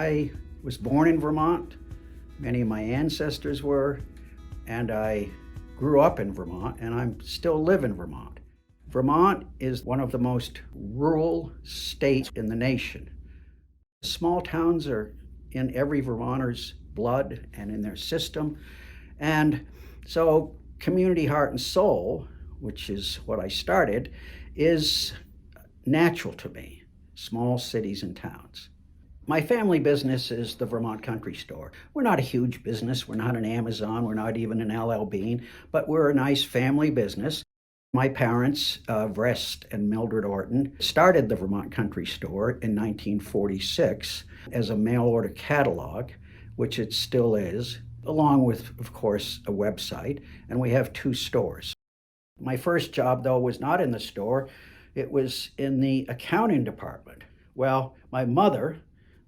I was born in Vermont. Many of my ancestors were, and I grew up in Vermont, and I still live in Vermont. Vermont is one of the most rural states in the nation. Small towns are in every Vermonter's blood and in their system. And so community heart and soul, which is what I started, is natural to me, small cities and towns. My family business is the Vermont Country Store. We're not a huge business. We're not an Amazon. We're not even an LL Bean, but we're a nice family business. My parents, Weston and Mildred Orton, started the Vermont Country Store in 1946 as a mail order catalog, which it still is, along with, of course, a website, and we have 2 stores. My first job, though, was not in the store. It was in the accounting department. Well, my mother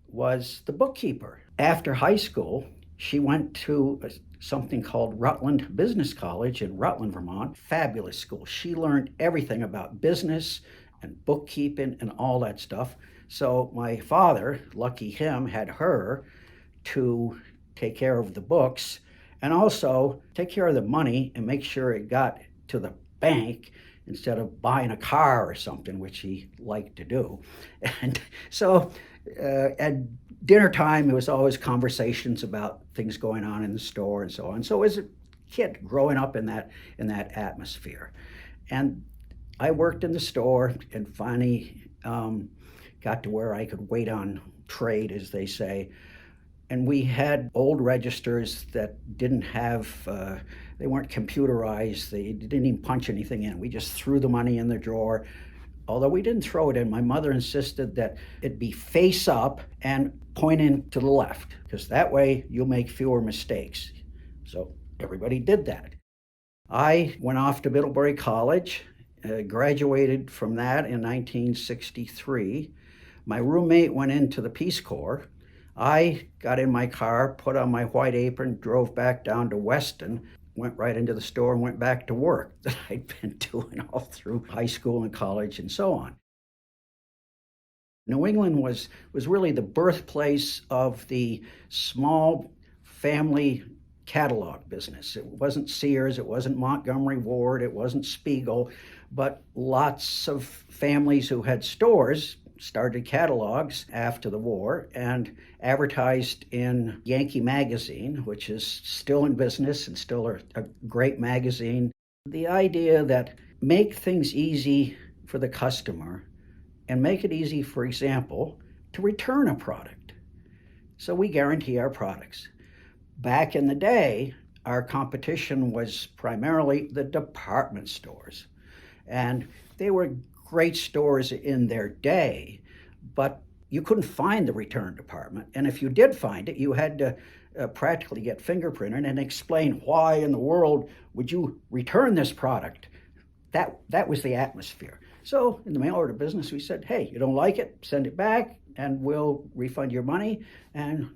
was the bookkeeper. After high school, she went to something called Rutland Business College in Rutland, Vermont. Fabulous school. She learned everything about business and bookkeeping and all that stuff. So my father, lucky him, had her to take care of the books and also take care of the money and make sure it got to the bank instead of buying a car or something, which he liked to do. And so at dinner time, there was always conversations about things going on in the store and so on. So as a kid growing up in that atmosphere, and I worked in the store and finally got to where I could wait on trade, as they say. And we had old registers that didn't have, they weren't computerized. They didn't even punch anything in. We just threw the money in the drawer. Although we didn't throw it in, my mother insisted that it be face up and pointing to the left, because that way you'll make fewer mistakes. So everybody did that. I went off to Middlebury College, graduated from that in 1963. My roommate went into the Peace Corps. I got in my car, put on my white apron, drove back down to Weston, went right into the store and went back to work that I'd been doing all through high school and college and so on. New England was really the birthplace of the small family catalog business. It wasn't Sears, it wasn't Montgomery Ward, it wasn't Spiegel, but lots of families who had stores started catalogs after the war and advertised in Yankee Magazine, which is still in business and still a great magazine. The idea that make things easy for the customer and make it easy, for example, to return a product. So we guarantee our products. Back in the day, our competition was primarily the department stores. And they were great stores in their day, but you couldn't find the return department. And if you did find it, you had to practically get fingerprinted and explain why in the world would you return this product. That was the atmosphere. So in the mail order business, we said, hey, you don't like it, send it back and we'll refund your money. And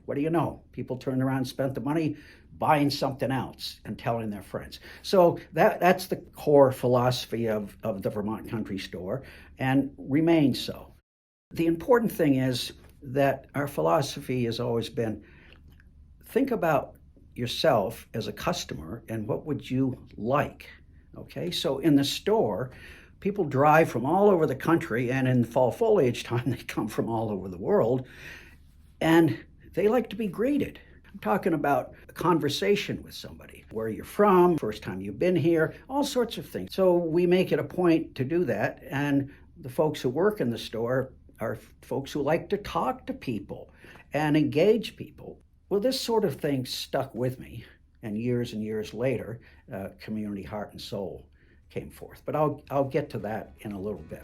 what do you know? People turned around and spent the money buying something else and telling their friends. So that's the core philosophy of the Vermont Country Store and remains so. The important thing is that our philosophy has always been, think about yourself as a customer and what would you like, okay? So in the store, people drive from all over the country, and in fall foliage time, they come from all over the world, and they like to be greeted. I'm talking about a conversation with somebody, where you're from, first time you've been here, all sorts of things. So we make it a point to do that, and the folks who work in the store are folks who like to talk to people and engage people. Well, this sort of thing stuck with me, and years later, community heart and soul came forth. But I'll get to that in a little bit.